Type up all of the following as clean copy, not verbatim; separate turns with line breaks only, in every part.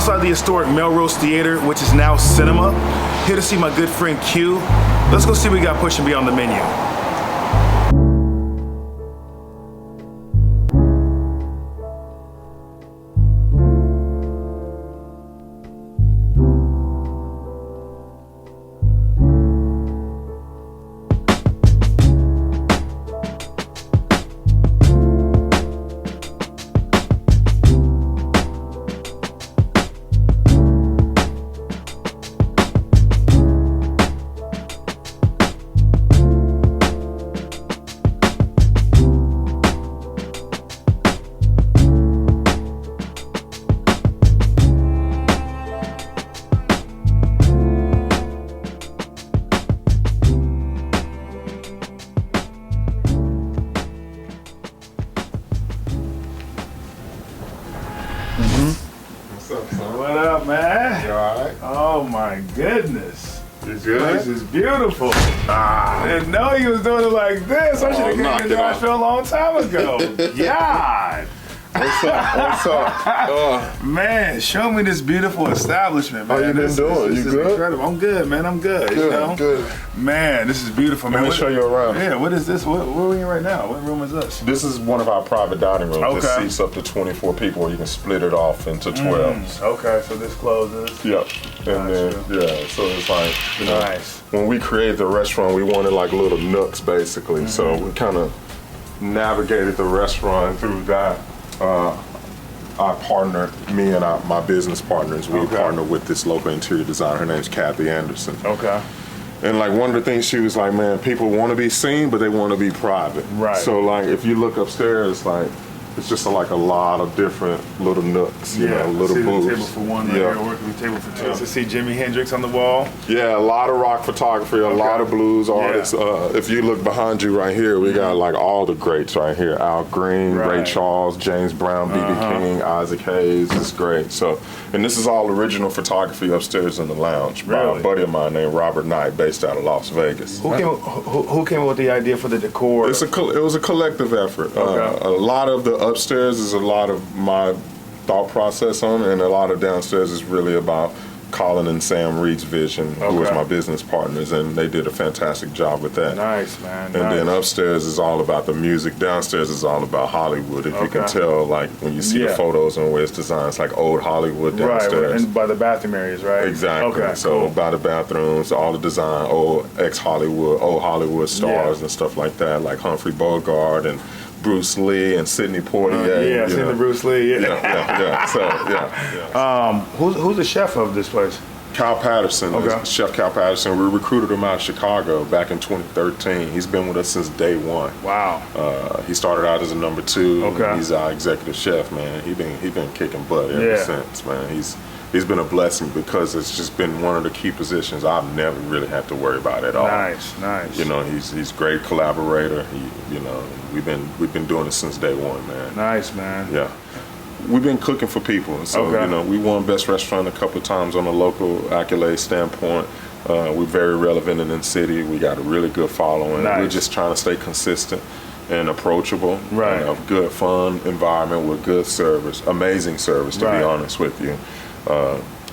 outside the historic Melrose Theater, which is now Sinema. Here to see my good friend Q. Let's go see what we got pushing beyond the menu.
What's up, son?
What up, man?
You alright?
Oh my goodness.
You
This
good?
place is beautiful. I didn't know he was doing it like this. I should have
knock
came to
it off.
Nashville a long time ago. God.
What's up? What's up?
Man, show me this beautiful establishment, man.
How you been doing?
This
You
is
good?
incredible. I'm good, man. I'm good.
Good,
you know?
good.
Man, this is beautiful, man.
Let me show you around.
Yeah, what is this? Where are we in right now? What room is this?
This is one of our private dining rooms. This
Okay.
seats up to 24 people, or you can split it off into 12.
Okay, so this closes.
Yep. And then,
Gotcha.
yeah, so it's like, you know,
Nice.
when we created the restaurant, we wanted like little nooks, basically. So we kind of navigated the restaurant through that. I partnered, me and my business partners, we
Okay.
partnered with this local interior designer. Her name's Kathy Anderson.
Okay.
And like one of the things she was like, man, people want to be seen, but they want to be private.
Right.
So like if you look upstairs, like it's just like a lot of different little nooks, you know, little
see
booths.
the table for one right
Yeah.
here, working the table for two.
Yeah.
To see Jimi Hendrix on the wall.
Yeah, a lot of rock photography, a lot of blues artists.
Yeah.
If you look behind you right here, we got like all the greats right here. Al Green, Ray
Right.
Charles, James Brown, B.B. King, Isaac Hayes. It's great. So, and this is all original photography upstairs in the lounge by
Really?
a buddy of mine named Robert Knight, based out of Las Vegas.
Who came up with the idea for the decor?
It was a collective effort.
Okay.
A lot of the upstairs is a lot of my thought process on it, and a lot of downstairs is really about Colin and Sam Reed's vision, who was
Okay.
my business partners, and they did a fantastic job with that.
Nice, man.
And
nice.
then upstairs is all about the music. Downstairs is all about Hollywood. If you can
Okay.
tell, like when you see the
Yeah.
photos and where it's designed, it's like old Hollywood
Right,
downstairs.
and by the bathroom areas, right?
Exactly.
Okay,
So
cool.
by the bathrooms, all the design, old old Hollywood stars
Yeah.
and stuff like that, like Humphrey Bogart and Bruce Lee and Sidney Poitier.
Yeah, I've
you
seen
know.
the Bruce Lee.
Yeah. So yeah.
Who's the chef of this place?
Cal Patterson,
Okay.
Chef Cal Patterson. We recruited him out of Chicago back in 2013. He's been with us since day one.
Wow.
He started out as a number two.
Okay.
He's our executive chef, man. He been kicking butt ever
Yeah.
since, man. He's been a blessing because it's just been one of the key positions I've never really had to worry about at all.
Nice, nice.
You know, he's a great collaborator. We've been doing it since day one, man.
Nice, man.
Yeah. We've been cooking for people. So,
Okay.
we won Best Restaurant a couple of times on a local accolade standpoint. We're very relevant in the city. We got a really good following.
Nice.
We're just trying to stay consistent and approachable.
Right.
And a good, fun environment with good service, amazing service, to
Right.
be honest with you.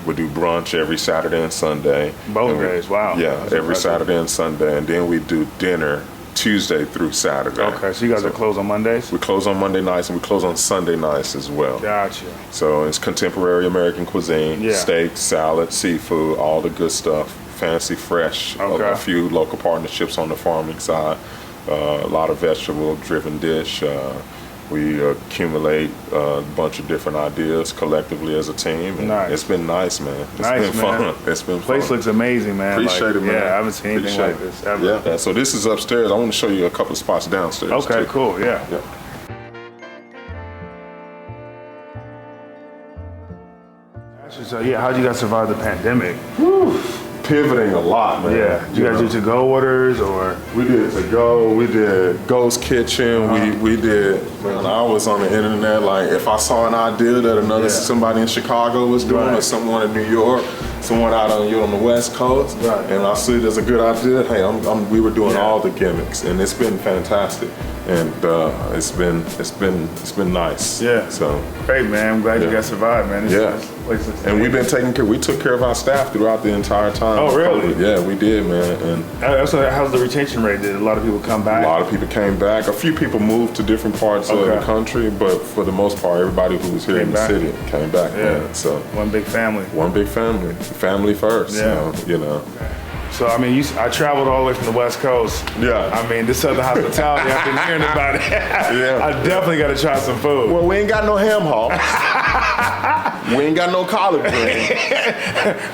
We do brunch every Saturday and Sunday.
Both
And we-
days, wow.
Yeah,
That's
every
impressive.
Saturday and Sunday. And then we do dinner Tuesday through Saturday.
Okay, so you guys are closed on Mondays?
We close on Monday nights and we close on Sunday nights as well.
Gotcha.
So it's contemporary American cuisine,
Yeah.
steak, salad, seafood, all the good stuff, fancy, fresh,
Okay.
a few local partnerships on the farming side, a lot of vegetable-driven dish. We accumulate a bunch of different ideas collectively as a team. And
Nice.
It's been nice, man. It's
Nice,
been
man.
fun. It's been
Place
fun.
looks amazing, man.
Appreciate it, man.
Yeah, I haven't seen anything
Appreciate
like
it.
this ever.
Yeah. So this is upstairs. I want to show you a couple of spots downstairs.
Okay,
too.
cool, yeah.
Yeah.
So yeah, how'd you guys survive the pandemic?
Pivoting a lot, man.
Yeah, did you guys do to-go orders or?
We did to go. We did Ghost Kitchen. We did. Man, I was on the internet. Like, if I saw an idea that
Yeah.
somebody in Chicago was doing, or
Right.
someone in New York, someone out on the West Coast,
Right.
and I see there's a good idea. Hey, we were doing
Yeah.
all the gimmicks, and it's been fantastic. And it's been nice.
Yeah.
So
Great, man. I'm glad you
Yeah.
guys survived, man.
yeah.
Place looks
And we've been
amazing.
taking care. We took care of our staff throughout the entire time.
Oh, really?
Yeah, we did, man. And
How's the retention rate? Did a lot of people come back?
a lot of people came back. A few people moved to different parts of the
Okay.
country, but for the most part, everybody who was here
Came
in the
back.
city came back.
Yeah.
Man. So
One big family.
one big family, family first.
Yeah.
You know.
So, I mean, I traveled all the way from the West Coast.
Yeah.
I mean, this Southern hospitality, I've been hearing about it.
Yeah.
I definitely got to try some food.
Well, we ain't got no ham hocks. We ain't got no collard greens.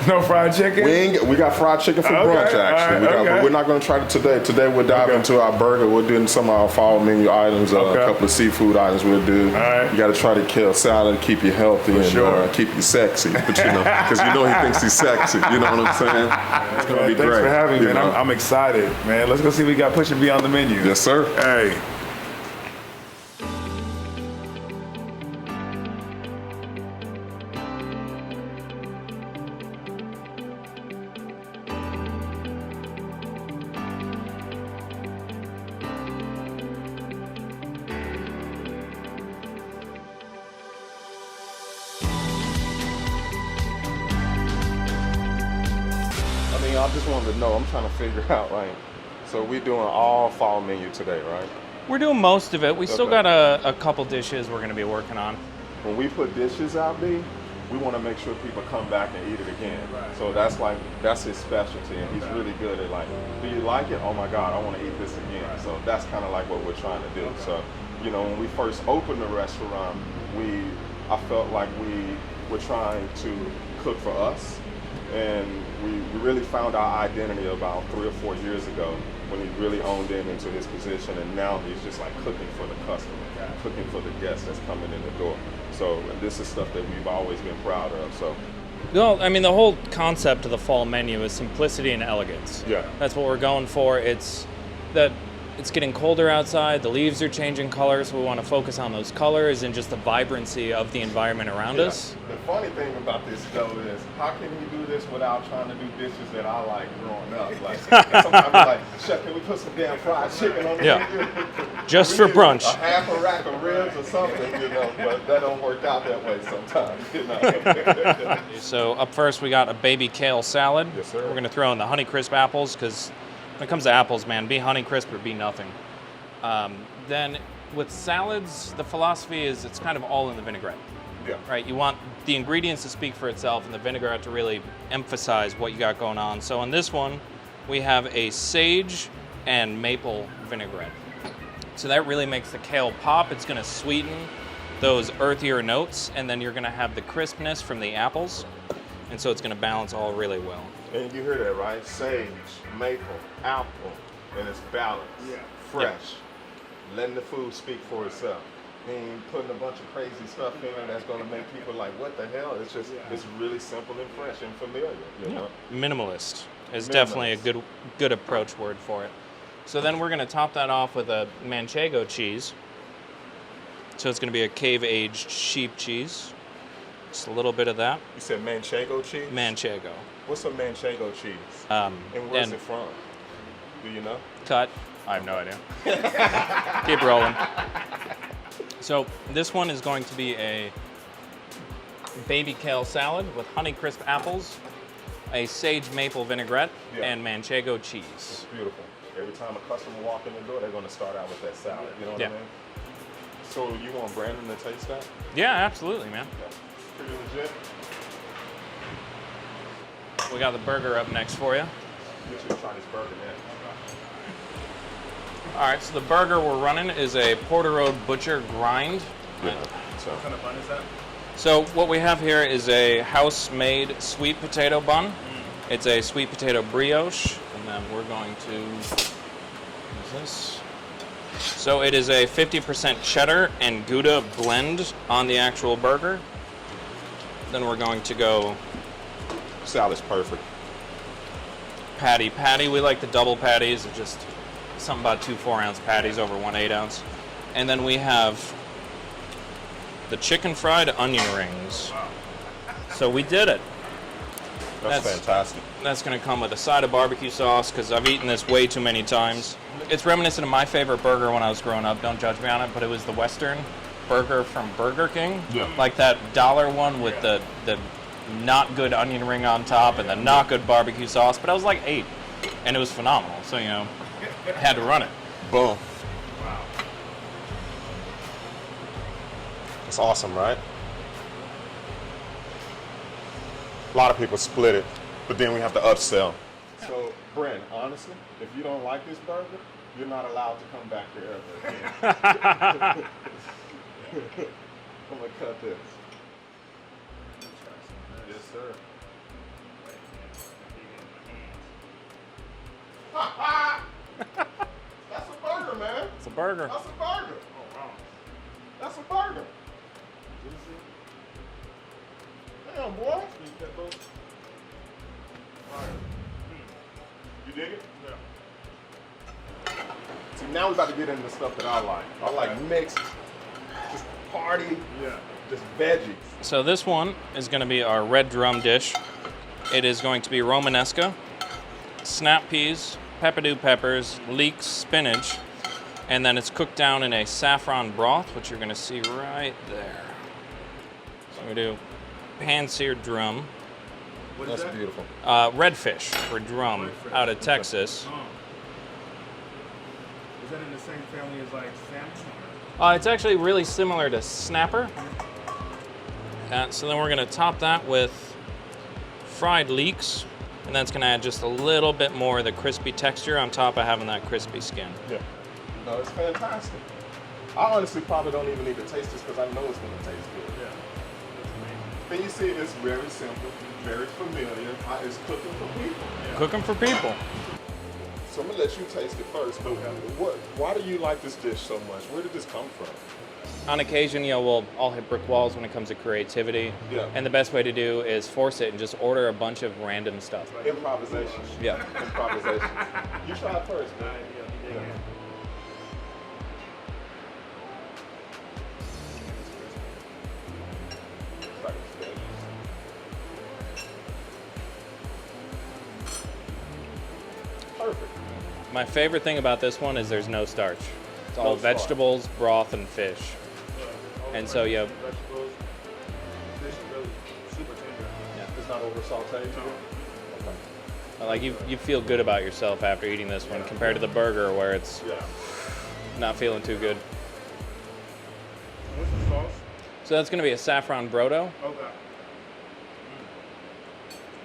No fried chicken?
We got fried chicken for
Okay,
brunch, actually.
all right, okay.
But we're not going to try it today. Today we'll dive into our burger. We're doing some of our fall menu items,
Okay.
a couple of seafood items we'll do.
All right.
You got to try the kale salad, keep you healthy and
sure.
keep you sexy. But because he thinks he's sexy. You know what I'm saying? It's going to be
Thanks
great.
for having me,
you
man.
know?
I'm excited, man. Let's go see what we got pushing beyond the menu.
Yes, sir.
Hey.
I mean, I just wanted to know. I'm trying to figure out, like, so we're doing all fall menu today, right?
We're doing most of it. We still
Okay.
got a couple dishes we're going to be working on.
When we put dishes out, B, we want to make sure people come back and eat it again. So that's his specialty, and he's really good at like, do you like it? Oh my God, I want to eat this again. So that's kind of like what we're trying to do. So, you know, when we first opened the restaurant, I felt like we were trying to cook for us, and we really found our identity about 3 or 4 years ago when he really honed into his position, and now he's just like cooking for the customer, cooking for the guest that's coming in the door. So, and this is stuff that we've always been proud of. So,
Well, I mean, the whole concept of the fall menu is simplicity and elegance.
Yeah.
That's what we're going for. It's getting colder outside. The leaves are changing color, so we want to focus on those colors and just the vibrancy of the environment around us.
The funny thing about this though is, how can he do this without trying to do dishes that I like growing up? Like sometimes I'm like, Chef, can we put some damn fried chicken on the
Yeah.
menu?
Just
We
for
need
brunch.
A half a rack of ribs or something, you know, but that don't work out that way sometimes, you know.
So up first, we got a baby kale salad.
Yes, sir.
We're going to throw in the Honeycrisp apples because when it comes to apples, man, be Honeycrisp or be nothing. Then with salads, the philosophy is it's kind of all in the vinaigrette.
Yeah.
Right, you want the ingredients to speak for itself and the vinaigrette to really emphasize what you got going on. So on this one, we have a sage and maple vinaigrette. So that really makes the kale pop. It's going to sweeten those earthier notes, and then you're going to have the crispness from the apples, and so it's going to balance all really well.
And you hear that, right? Sage, maple, apple, and it's balanced, fresh, letting the food speak for itself. And putting a bunch of crazy stuff in it that's going to make people like, what the hell? It's just, it's really simple and fresh and familiar, you know?
Minimalist is definitely a good approach word for it. So then we're going to top that off with a manchego cheese. So it's going to be a cave-aged sheep cheese. Just a little bit of that.
You said manchego cheese?
Manchego.
What's a manchego cheese? And where's it from? Do you know?
Cut. I have no idea. Keep rolling. So this one is going to be a baby kale salad with Honeycrisp apples, a sage maple vinaigrette, and manchego cheese.
It's beautiful. Every time a customer walks in the door, they're going to start out with that salad. You know what I mean? So you want Brandon to taste that?
Yeah, absolutely, man.
Pretty legit.
We got the burger up next for you.
You should try this burger, man.
All right, so the burger we're running is a Porter Road Butcher grind.
Yeah. So,
What kind of bun is that?
So what we have here is a house-made sweet potato bun. It's a sweet potato brioche, and then we're going to use this. So it is a 50% cheddar and Gouda blend on the actual burger. Then we're going to go
salad's perfect.
patty. We like the double patties. It's just something about 2 4-ounce patties over 1 8-ounce. And then we have the chicken fried onion rings. So we did it.
That's fantastic.
That's going to come with a side of barbecue sauce because I've eaten this way too many times. It's reminiscent of my favorite burger when I was growing up. Don't judge me on it, but it was the Western burger from Burger King.
Yeah.
Like that dollar one with the not good onion ring on top and the not good barbecue sauce, but I was like 8, and it was phenomenal. So, you know, had to run it.
Boom. Wow. It's awesome, right? A lot of people split it, but then we have to upsell. So, Brent, honestly, if you don't like this burger, you're not allowed to come back here ever again. I'm gonna cut this. Yes, sir. That's a burger, man.
It's a burger.
That's a burger. Oh, wow. That's a burger. Damn, boy. You dig it? Yeah. See, now we're about to get into the stuff that I like. I like mixed, just party, just veggies.
So this one is going to be our red drum dish. It is going to be Romanesca, snap peas, pepperdew peppers, leeks, spinach, and then it's cooked down in a saffron broth, which you're going to see right there. So we do pan-seared drum.
What is that? Beautiful.
Redfish for drum out of Texas.
Oh. Is that in the same family as like salmon?
It's actually really similar to snapper. So then we're going to top that with fried leeks, and that's going to add just a little bit more of the crispy texture on top of having that crispy skin.
Yeah. No, it's fantastic. I honestly probably don't even need to taste this because I know it's going to taste good. Yeah. And you see, it's very simple, very familiar. It's cooking for people.
Yeah. Cooking for people.
So I'm gonna let you taste it first. But why do you like this dish so much? Where did this come from?
On occasion, you know, we'll all hit brick walls when it comes to creativity. Yeah. And the best way to do is force it and just order a bunch of random stuff.
Improvisation.
Yeah.
Improvisation. You try it first, man. Yeah. Perfect.
My favorite thing about this one is there's no starch. It's all vegetables, broth, and fish. And so, yeah.
Vegetables, fish is really super tender.
Yeah.
It's not over sauteed. Okay.
Like you feel good about yourself after eating this one compared to the burger where it's not feeling too good.
What's the sauce?
So that's going to be a saffron brodo.
Okay.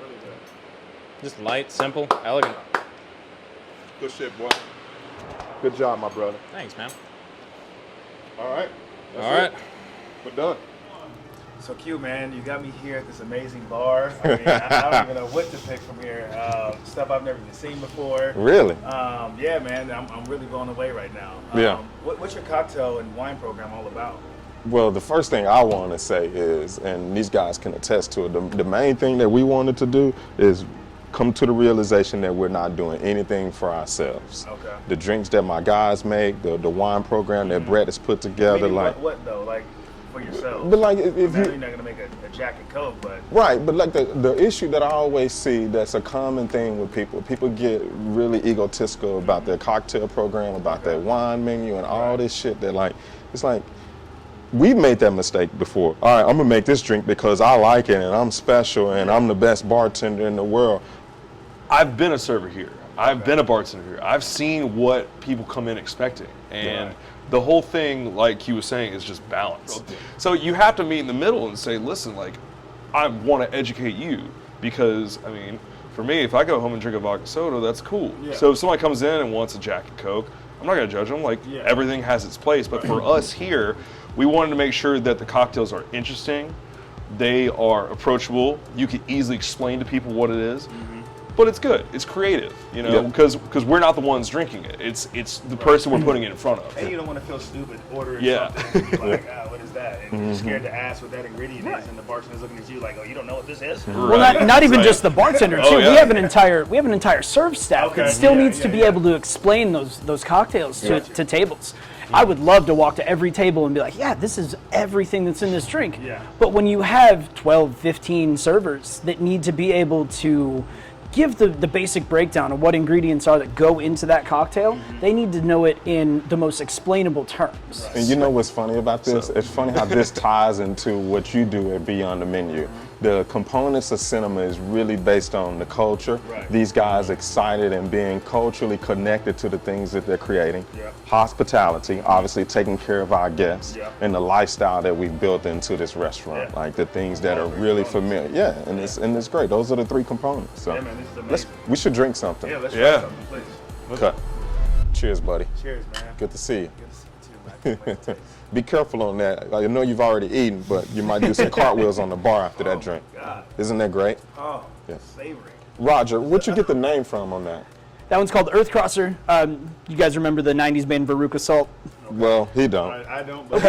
Really good.
Just light, simple, elegant.
Good shit, boy. Good job, my brother.
Thanks, man.
All right.
All right.
We're done.
So Q, man, you got me here at this amazing bar. I mean, I don't even know what to pick from here. Stuff I've never even seen before.
Really?
Yeah, man, I'm really blown away right now. What's your cocktail and wine program all about?
Well, the first thing I want to say is, and these guys can attest to it, the main thing that we wanted to do is come to the realization that we're not doing anything for ourselves. Okay. The drinks that my guys make, the wine program that Brett has put together,
what though? Like for yourself?
But like if
you're not gonna make a Jack and Coke, but
right. But like the issue that I always see that's a common thing with people get really egotistical about their cocktail program, about their wine menu, and all this shit. That like it's like. We've made that mistake before. All right, I'm gonna make this drink because I like it and I'm special and I'm the best bartender in the world.
I've been a server here. I've been a bartender here. I've seen what people come in expecting. And the whole thing, like he was saying, is just balance. Okay. So you have to meet in the middle and say, listen, like, I want to educate you because, I mean, for me, if I go home and drink a vodka soda, that's cool. Yeah. So if somebody comes in and wants a Jack and Coke, I'm not going to judge them. Like, everything has its place. But for us here, we wanted to make sure that the cocktails are interesting, they are approachable, you can easily explain to people what it is, but it's good, it's creative, you know, because we're not the ones drinking it, it's the person we're putting it in front of.
And you don't want to feel stupid ordering something, like, what is that? And you're scared to ask what that ingredient is, and the bartender's looking at you like, oh, you don't know what this is?
Well, not even just the bartender, too. We have an entire serve staff that still needs to be able to explain those cocktails to tables. I would love to walk to every table and be like, yeah, this is everything that's in this drink. Yeah. But when you have 12, 15 servers that need to be able to give the basic breakdown of what ingredients are that go into that cocktail, they need to know it in the most explainable terms.
And you know what's funny about this? It's funny how this ties into what you do at Beyond the Menu. The components of Sinema is really based on the culture.
Right.
These guys excited and being culturally connected to the things that they're creating.
Yeah.
Hospitality, obviously taking care of our guests,
Yeah.
and the lifestyle that we've built into this restaurant.
Yeah.
Like the things that are really familiar. Yeah, and it's great. Those are the 3 components. So
Yeah, man, this is amazing.
we should drink something.
Yeah, let's
Yeah.
try something, please.
Cut. Cheers, buddy.
Cheers, man.
Good to see you.
Good to see you too, man. Can't wait to taste.
Be careful on that. I know you've already eaten, but you might do some cartwheels on the bar after that drink.
God.
Isn't that great?
Oh,
Yeah.
savory.
Roger, where'd you get the name from on that?
That one's called Earth Crosser. You guys remember the 90s band Veruca Salt?
Well, he don't.
I don't. But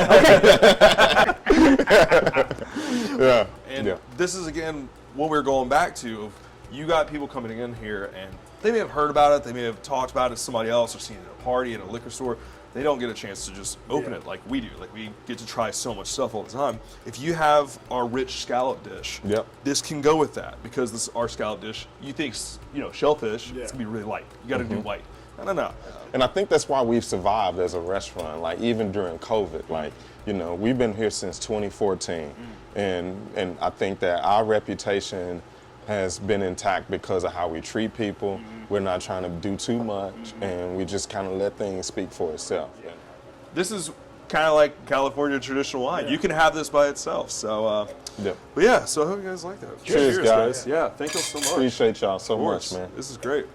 Yeah.
And
yeah.
this is again what we're going back to. Of you got people coming in here and they may have heard about it, they may have talked about it to somebody else or seen it at a party, at a liquor store. They don't get a chance to just open
Yeah.
it like we do. Like we get to try so much stuff all the time. If you have our rich scallop dish,
Yep.
this can go with that because this our scallop dish. You think shellfish,
Yeah.
it's gonna be really light. You got to do light. No.
And I think that's why we've survived as a restaurant, like even during COVID. Like, we've been here since 2014. And I think that our reputation has been intact because of how we treat people. We're not trying to do too much, and we just kind of let things speak for itself.
This is kind of like California traditional wine. You can have this by itself. So,
Yeah.
but yeah. So I hope you guys like that.
Cheers, guys.
Yeah, thank you so much.
Appreciate y'all so
Of course.
much, man.
This is great.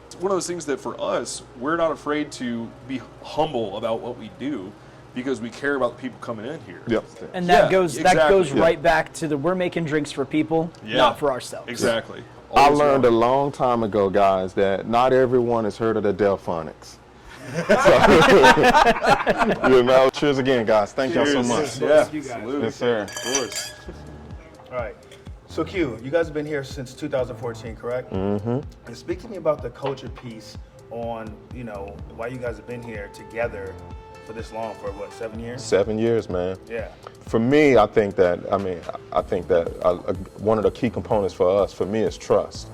It's one of those things that for us, we're not afraid to be humble about what we do because we care about the people coming in here.
Yep.
And that
Yeah,
goes
exactly.
right back to we're making drinks for people, not for ourselves.
Exactly.
I
Always
learned a
right.
long time ago, guys, that not everyone has heard of the Delphonics. Cheers again, guys. Thank y'all so much.
Yeah,
You guys.
absolutely.
Yes, sir.
Of course.
All right. So Q, you guys have been here since 2014, correct? Mm-hmm. And speak to me about the culture piece on, why you guys have been here together for this long, for what, 7 years?
7 years, man.
Yeah.
For me, I think that one of the key components for us, for me, is trust.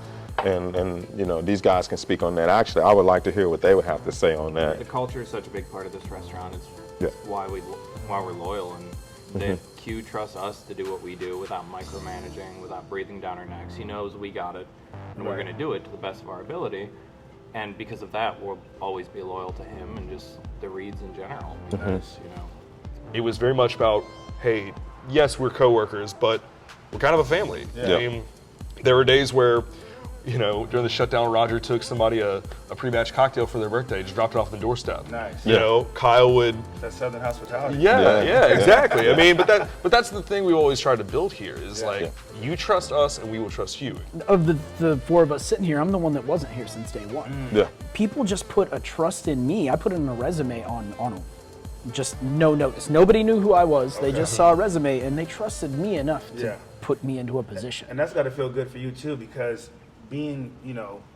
And these guys can speak on that. Actually, I would like to hear what they would have to say on that.
The culture is such a big part of this restaurant. It's
Yeah.
why we're loyal, and that Q trusts us to do what we do without micromanaging, without breathing down our necks. He knows we got it, and we're going to do it to the best of our ability. And because of that, we'll always be loyal to him and just the Reeds in general. Because
It was very much about, hey, yes, we're coworkers, but we're kind of a family.
Yeah.
I mean, there were days where, during the shutdown, Roger took somebody a pre-match cocktail for their birthday, just dropped it off the doorstep.
Nice.
Kyle would.
That's Southern hospitality.
Yeah, exactly. I mean, but that's the thing we've always tried to build here is you trust us and we will trust you.
Of the 4 of us sitting here, I'm the one that wasn't here since day one.
Yeah.
People just put a trust in me. I put in a resume on just no notice. Nobody knew who I was. They just saw a resume and they trusted me enough to put me into a position.
And that's got to feel good for you too, because being,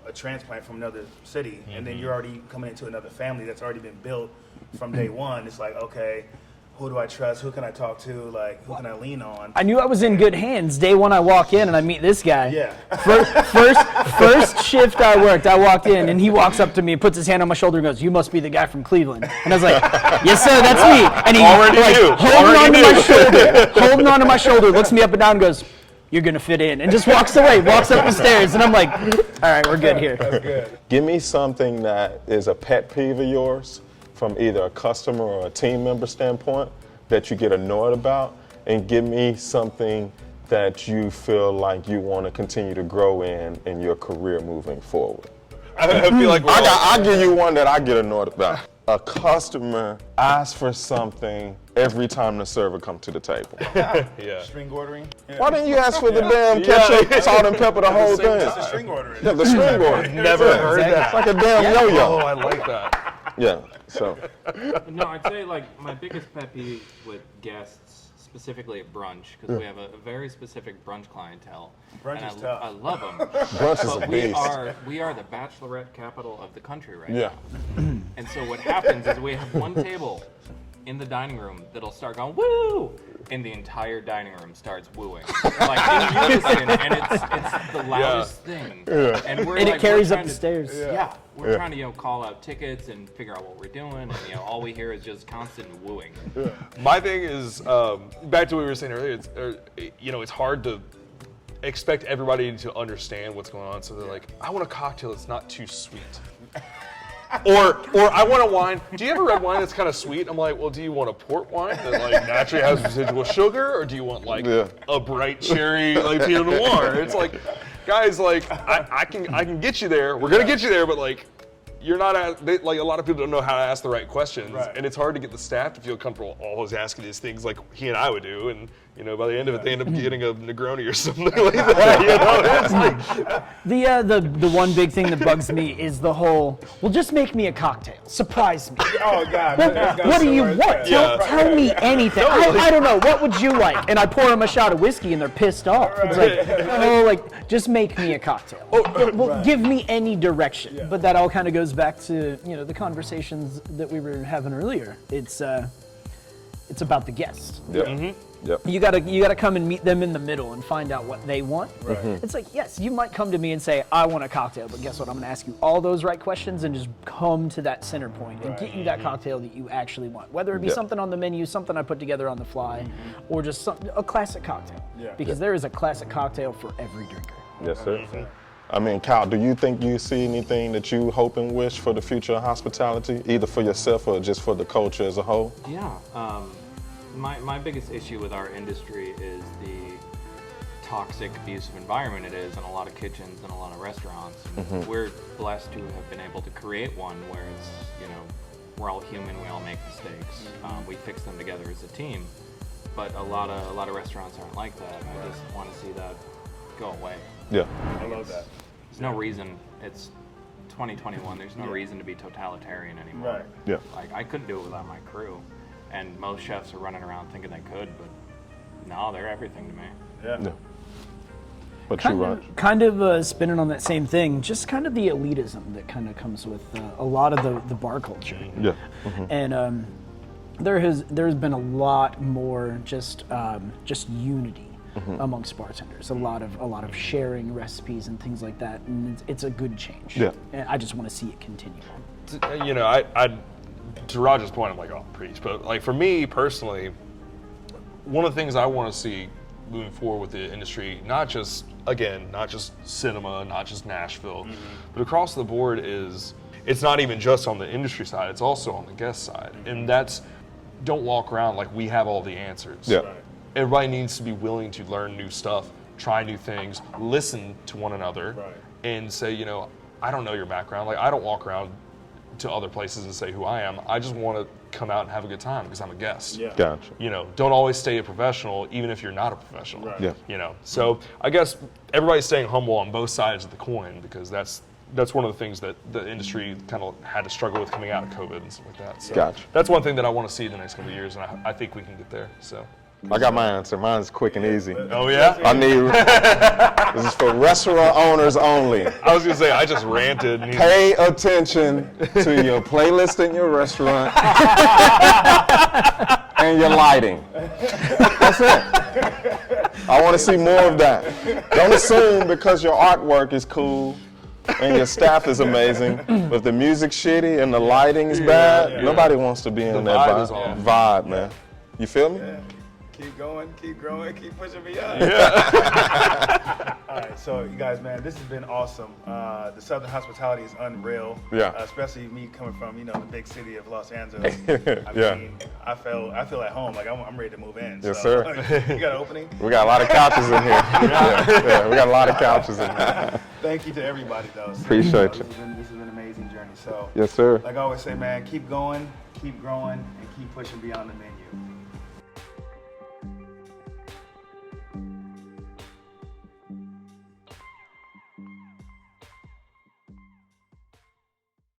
a transplant from another city, and then you're already coming into another family that's already been built from day one. It's like, okay, who do I trust? Who can I talk to? Like, who can I lean on?
I knew I was in good hands. Day one, I walk in and I meet this guy.
Yeah.
First shift I worked, I walked in and he walks up to me, puts his hand on my shoulder and goes, "You must be the guy from Cleveland." And I was like, "Yes, sir, that's me." And he holding onto my shoulder, looks me up and down and goes, "You're gonna fit in," and just walks away, walks up the stairs, and I'm like, "All right, we're good here."
That's good.
Give me something that is a pet peeve of yours from either a customer or a team member standpoint that you get annoyed about, and give me something that you feel like you want to continue to grow in your career moving forward.
I feel like
I'll give you one that I get annoyed about. A customer asks for something every time the server comes to the table.
yeah.
String ordering. Yeah.
Why didn't you ask for the damn ketchup, salt, and pepper, the whole thing?
It's the string ordering.
Yeah, the string order.
Never heard that.
It's like a damn yo-yo.
Oh, I like that.
Yeah, so.
No, I'd say my biggest pet peeve with guests, specifically at brunch, because we have a very specific brunch clientele.
Brunch
and
is tough.
I love them.
Brunch is a
But
beast.
we are the bachelorette capital of the country right
Yeah.
now. And so what happens is we have one table in the dining room that'll start going woo, and the entire dining room starts wooing, like in unison, and it's the loudest thing. Yeah. And
It carries up the stairs.
Yeah, we're trying to call out tickets and figure out what we're doing, and all we hear is just constant wooing.
My thing is back to what we were saying earlier. It's hard to expect everybody to understand what's going on. So they're like, I want a cocktail that's not too sweet. Or I want a wine. Do you have a red wine that's kind of sweet? I'm like, well, do you want a port wine that like naturally has residual sugar, or do you want like a bright cherry like Pinot Noir? It's like, guys, like I can get you there. We're gonna get you there, but like you're not like a lot of people don't know how to ask the right questions, and it's hard to get the staff to feel comfortable always asking these things like he and I would do, and you know, by the end of it, they end up getting a Negroni or something like that. You know, it's like
the one big thing that bugs me is the whole, well, just make me a cocktail, surprise me.
Oh God!
What do you want? Tell me anything. I don't know. What would you like? And I pour them a shot of whiskey, and they're pissed off. It's like, oh, like just make me a cocktail. Well, give me any direction. Yeah. But that all kind of goes back to the conversations that we were having earlier. It's about the guest.
Yep. Mm-hmm. Yep.
You gotta come and meet them in the middle and find out what they want. Right. It's like, yes, you might come to me and say, I want a cocktail, but guess what? I'm gonna ask you all those right questions and just come to that center point and get you that cocktail that you actually want. Whether it be something on the menu, something I put together on the fly, or just a classic cocktail. Yeah. Because there is a classic cocktail for every drinker.
Yes, sir. I mean, Kyle, do you think you see anything that you hope and wish for the future of hospitality, either for yourself or just for the culture as a whole?
Yeah. My biggest issue with our industry is the toxic, abusive environment it is in a lot of kitchens and a lot of restaurants. And we're blessed to have been able to create one where it's, we're all human, we all make mistakes. We fix them together as a team. But a lot of restaurants aren't like that. And I just want to see that go away.
Yeah.
I love that.
There's no reason. It's 2021. There's no reason to be totalitarian anymore.
Right.
Yeah.
Like, I couldn't do it without my crew. And most chefs are running around thinking they could, but no, they're everything to me.
Yeah. But you right.
Kind of spinning on that same thing, just kind of the elitism that kind of comes with a lot of the bar culture.
Yeah.
And there's been a lot more just unity amongst bartenders. A lot of sharing recipes and things like that, and it's a good change.
Yeah.
And I just want to see it continue.
To Roger's point, I'm like, oh, preach. But like for me personally, one of the things I want to see moving forward with the industry, not just Sinema, not just Nashville, but across the board is, it's not even just on the industry side, it's also on the guest side. And that's, don't walk around like we have all the answers.
Yeah.
Right.
Everybody needs to be willing to learn new stuff, try new things, listen to one another, and say, I don't know your background. Like, I don't walk around to other places and say who I am. I just want to come out and have a good time because I'm a guest.
Yeah.
Gotcha.
Don't always stay a professional, even if you're not a professional.
Right.
Yeah.
So I guess everybody's staying humble on both sides of the coin, because that's one of the things that the industry kind of had to struggle with coming out of COVID and stuff like that. So
Gotcha.
That's one thing that I want to see in the next couple of years, and I think we can get there. So.
I got my answer. Mine's quick and easy.
Oh yeah?
I need, this is for restaurant owners only.
I was gonna say, I just ranted.
Pay attention to your playlist in your restaurant and your lighting. That's it. I want to see more of that. Don't assume because your artwork is cool and your staff is amazing, but if the music's shitty and the lighting's bad, nobody wants to be in that vibe, man. You feel me?
Yeah. Keep going, keep growing, keep pushing me up. Yeah. All right, so you guys, man, this has been awesome. The Southern hospitality is unreal. Yeah. Especially me coming from, the big city of Los Angeles. I mean, I feel at home. Like I'm ready to move in.
Yes,
so,
sir.
You got an opening?
We got a lot of couches in here. Yeah, we got a lot of couches in here.
Thank you to everybody, though. So,
Appreciate you.
This has been an amazing journey. So,
yes, sir.
Like I always say, man, keep going, keep growing, and keep pushing beyond the menu.